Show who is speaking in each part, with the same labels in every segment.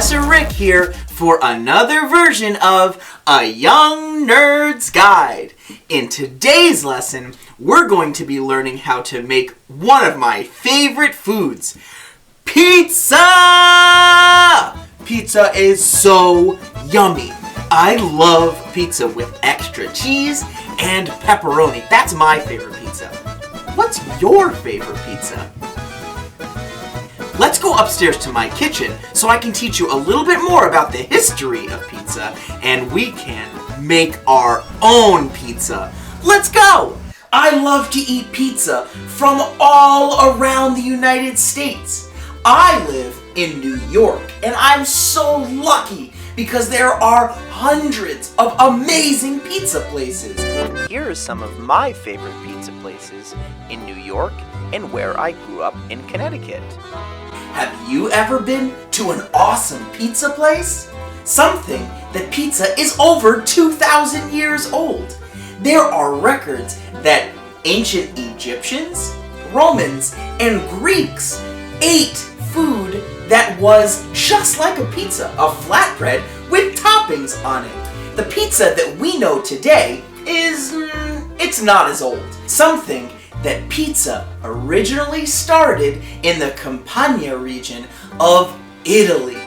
Speaker 1: Professor Rick here for another version of A Young Nerd's Guide. In today's lesson, we're going to be learning how to make one of my favorite foods, pizza! Pizza is so yummy. I love pizza with extra cheese and pepperoni. That's my favorite pizza. What's your favorite pizza? Let's go upstairs to my kitchen so I can teach you a little bit more about the history of pizza and we can make our own pizza. Let's go! I love to eat pizza from all around the United States. I live in New York and I'm so lucky because there are hundreds of amazing pizza places. Here are some of my favorite pizza places in New York and where I grew up in Connecticut. Have you ever been to an awesome pizza place? Something that pizza is over 2,000 years old. There are records that ancient Egyptians, Romans, and Greeks ate food that was just like a pizza, a flatbread with toppings on it. The pizza that we know today it's not as old. Something that pizza originally started in the Campania region of Italy.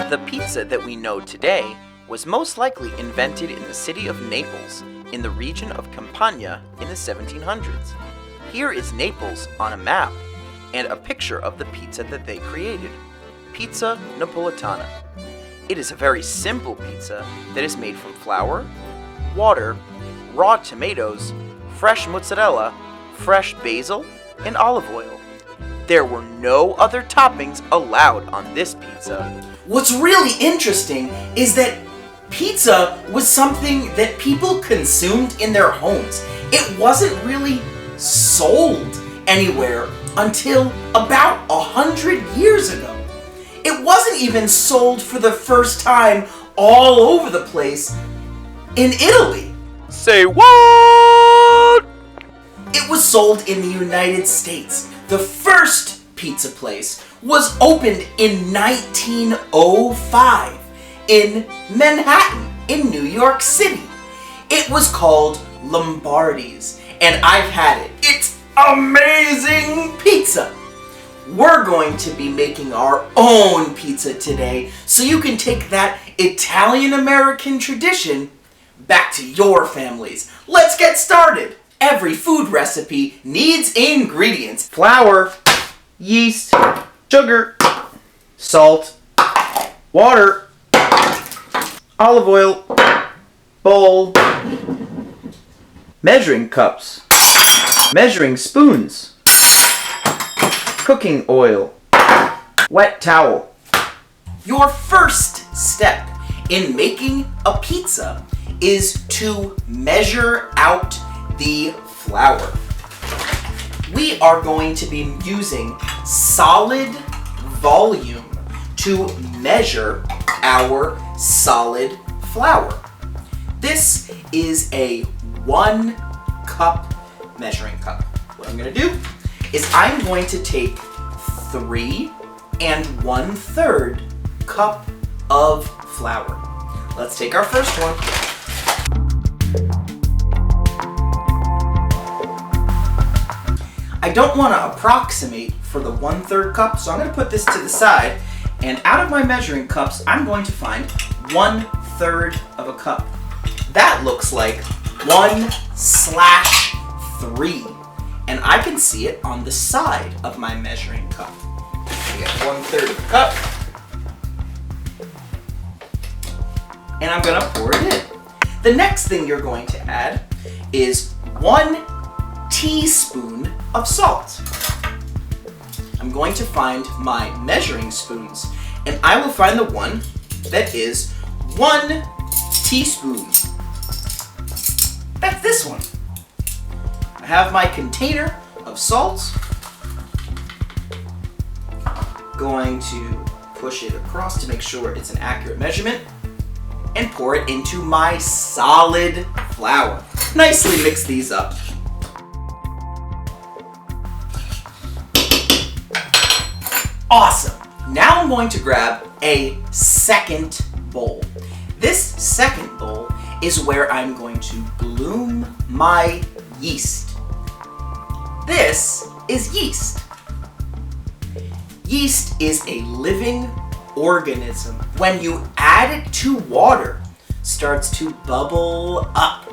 Speaker 1: The pizza that we know today was most likely invented in the city of Naples in the region of Campania in the 1700s. Here is Naples on a map and a picture of the pizza that they created, Pizza Napolitana. It is a very simple pizza that is made from flour, water, raw tomatoes, fresh mozzarella, fresh basil, and olive oil. There were no other toppings allowed on this pizza. What's really interesting is that pizza was something that people consumed in their homes. It wasn't really sold anywhere until about 100 years ago. It wasn't even sold for the first time all over the place in Italy.
Speaker 2: Say what?
Speaker 1: It was sold in the United States. The first pizza place was opened in 1905 in Manhattan, in New York City. It was called Lombardi's, and I've had it. It's amazing pizza. We're going to be making our own pizza today, so you can take that Italian-American tradition back to your families. Let's get started. Every food recipe needs ingredients: flour, yeast, sugar, salt, water, olive oil, bowl, measuring cups, measuring spoons, cooking oil, wet towel. Your first step in making a pizza is to measure out the flour. We are going to be using solid volume to measure our solid flour. This is a 1 cup measuring cup. What I'm going to do is I'm going to take 3 1/3 cup of flour. Let's take our first one. I don't want to approximate for the 1/3 cup, so I'm going to put this to the side, and out of my measuring cups, I'm going to find 1/3 of a cup. That looks like 1/3, and I can see it on the side of my measuring cup. I get 1/3 of the cup, and I'm going to pour it in. The next thing you're going to add is 1 teaspoon of salt. I'm going to find my measuring spoons, and I will find the one that is 1 teaspoon. That's this one. I have my container of salt. Going to push it across to make sure it's an accurate measurement and pour it into my solid flour. Nicely mix these up. Awesome! Now I'm going to grab a second bowl. This second bowl is where I'm going to bloom my yeast. This is yeast. Yeast is a living organism. When you add it to water, starts to bubble up.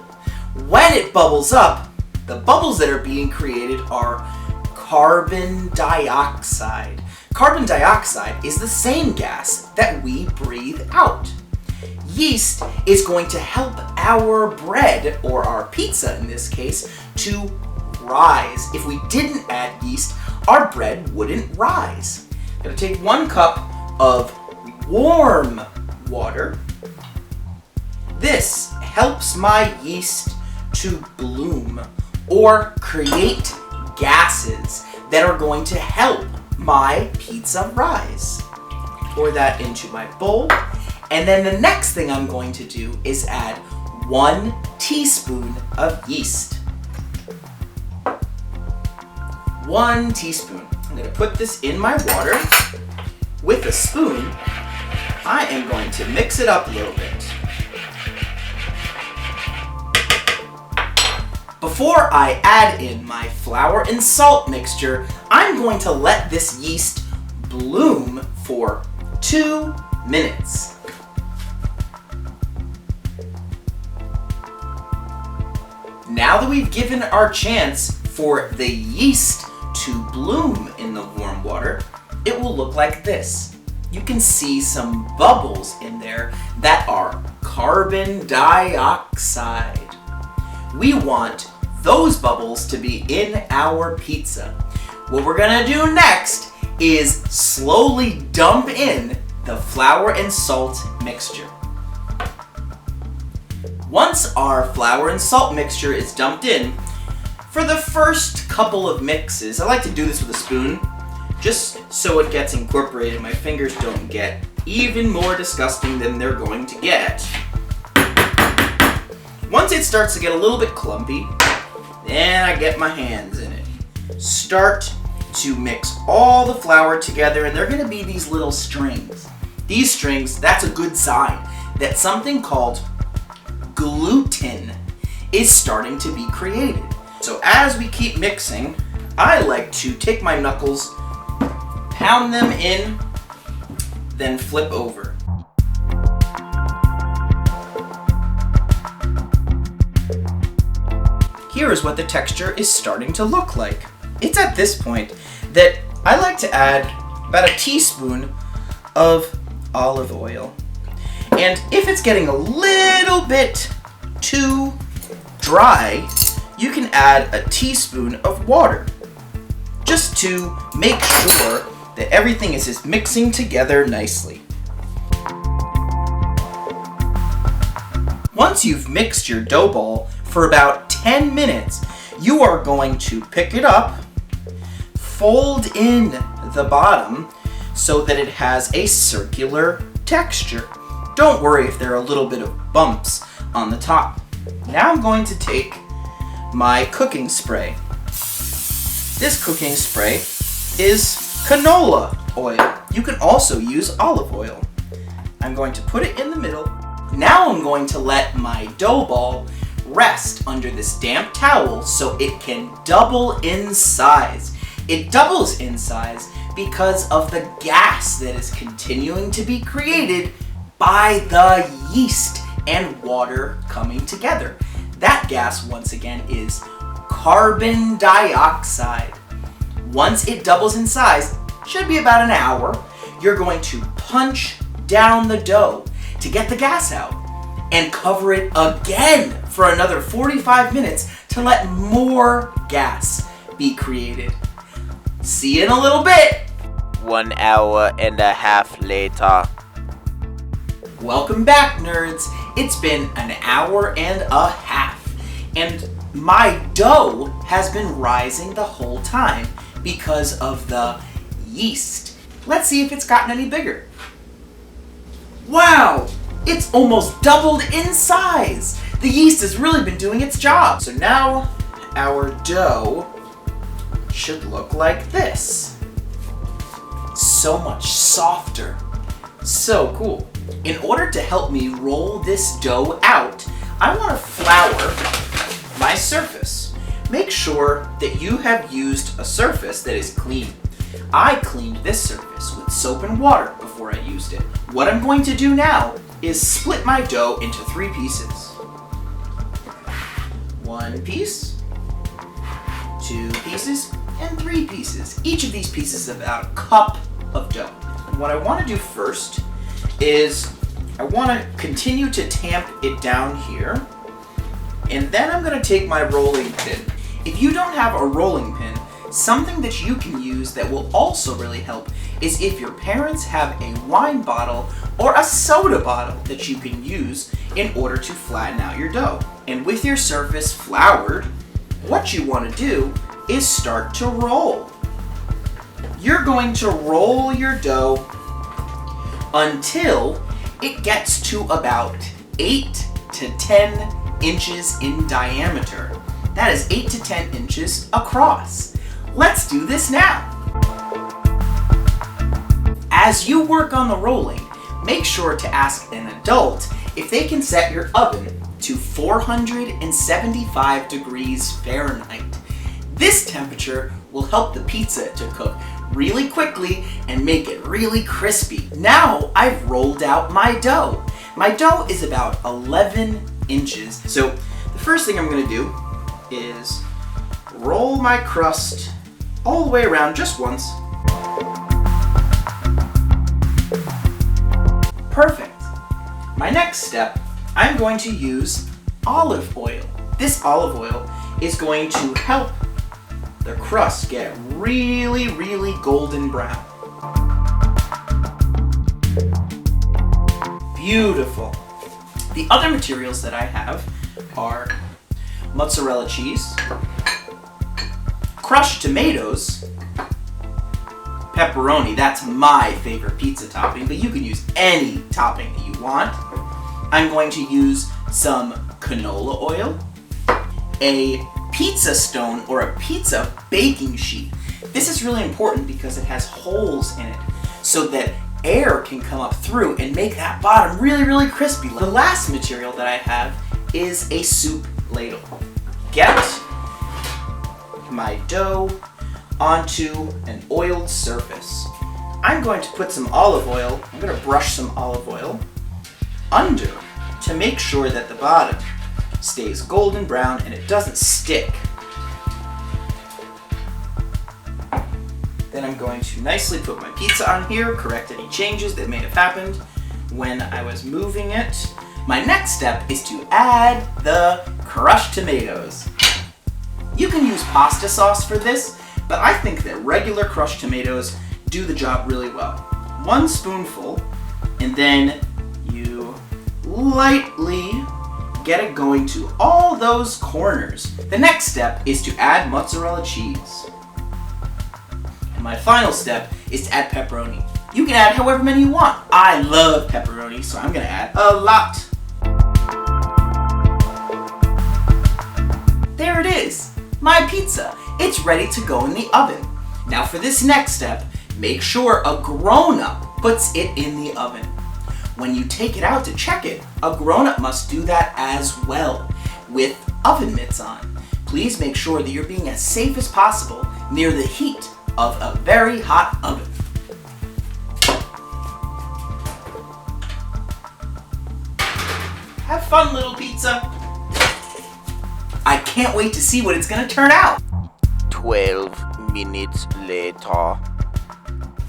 Speaker 1: When it bubbles up, the bubbles that are being created are carbon dioxide. Carbon dioxide is the same gas that we breathe out. Yeast is going to help our bread, or our pizza in this case, to rise. If we didn't add yeast, our bread wouldn't rise. I'm going to take 1 cup of warm water. This helps my yeast to bloom or create gases that are going to help my pizza rise. Pour that into my bowl. And then the next thing I'm going to do is add 1 teaspoon of yeast. 1 teaspoon. I'm going to put this in my water. With a spoon, I am going to mix it up a little bit. Before I add in my flour and salt mixture, I'm going to let this yeast bloom for 2 minutes. Now that we've given our chance for the yeast to bloom in the warm water, it will look like this. You can see some bubbles in there that are carbon dioxide. We want those bubbles to be in our pizza. What we're gonna do next is slowly dump in the flour and salt mixture. Once our flour and salt mixture is dumped in, for the first couple of mixes, I like to do this with a spoon, just so it gets incorporated. My fingers don't get even more disgusting than they're going to get. Once it starts to get a little bit clumpy, then I get my hands in it. Start to mix all the flour together, and they're gonna be these little strings. These strings, that's a good sign that something called gluten is starting to be created. So as we keep mixing, I like to take my knuckles, pound them in, then flip over. Here is what the texture is starting to look like. It's at this point that I like to add about a teaspoon of olive oil. And if it's getting a little bit too dry, you can add a teaspoon of water, just to make sure that everything is just mixing together nicely. Once you've mixed your dough ball for about 10 minutes, you are going to pick it up, fold in the bottom so that it has a circular texture. Don't worry if there are a little bit of bumps on the top. Now I'm going to take my cooking spray. This cooking spray is canola oil. You can also use olive oil. I'm going to put it in the middle. Now I'm going to let my dough ball rest under this damp towel so it can double in size. It doubles in size because of the gas that is continuing to be created by the yeast and water coming together. That gas, once again, is carbon dioxide. Once it doubles in size, should be about an hour, you're going to punch down the dough to get the gas out and cover it again for another 45 minutes to let more gas be created. See you in a little bit.
Speaker 2: 1 hour and a half later.
Speaker 1: Welcome back, nerds. It's been an hour and a half, and my dough has been rising the whole time because of the yeast. Let's see if it's gotten any bigger. Wow! It's almost doubled in size! The yeast has really been doing its job. So now our dough should look like this. So much softer, So cool. In order to help me roll this dough out, I want to flour my surface. Make sure that you have used a surface that is clean. I cleaned this surface with soap and water before I used it. What I'm going to do now is split my dough into 3 pieces. 1 piece, 2 pieces, and 3 pieces. Each of these pieces is about a cup of dough. And what I want to do first is I want to continue to tamp it down here, and then I'm going to take my rolling pin. If you don't have a rolling pin, something that you can use that will also really help is if your parents have a wine bottle or a soda bottle that you can use in order to flatten out your dough. And with your surface floured, what you want to do is start to roll. You're going to roll your dough until it gets to about 8 to 10 inches in diameter. That is 8 to 10 inches across. Let's do this now. As you work on the rolling, make sure to ask an adult if they can set your oven to 475 degrees Fahrenheit. This temperature will help the pizza to cook really quickly and make it really crispy. Now I've rolled out my dough. My dough is about 11 inches. So the first thing I'm going to do is roll my crust all the way around just once. Perfect. My next step, I'm going to use olive oil. This olive oil is going to help the crust get really, really golden brown. Beautiful. The other materials that I have are mozzarella cheese, crushed tomatoes, pepperoni. That's my favorite pizza topping, but you can use any topping that you want. I'm going to use some canola oil, a pizza stone or a pizza baking sheet. This is really important because it has holes in it so that air can come up through and make that bottom really, really crispy. The last material that I have is a soup ladle. Get my dough onto an oiled surface. I'm going to put some olive oil, I'm going to brush some olive oil under to make sure that the bottom stays golden brown and it doesn't stick. Then I'm going to nicely put my pizza on here, correct any changes that may have happened when I was moving it. My next step is to add the crushed tomatoes. You can use pasta sauce for this, but I think that regular crushed tomatoes do the job really well. 1 spoonful, and then you lightly get it going to all those corners. The next step is to add mozzarella cheese. And my final step is to add pepperoni. You can add however many you want. I love pepperoni, so I'm gonna add a lot. There it is, my pizza. It's ready to go in the oven. Now for this next step, make sure a grown-up puts it in the oven. When you take it out to check it, a grown-up must do that as well, with oven mitts on. Please make sure that you're being as safe as possible near the heat of a very hot oven. Have fun, little pizza. I can't wait to see what it's gonna turn out.
Speaker 2: 12 minutes later.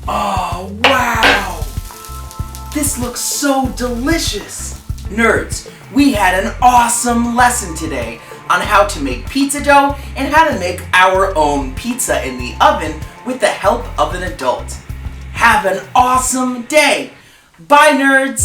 Speaker 1: Oh, wow! This looks so delicious! Nerds, we had an awesome lesson today on how to make pizza dough and how to make our own pizza in the oven with the help of an adult. Have an awesome day! Bye, nerds!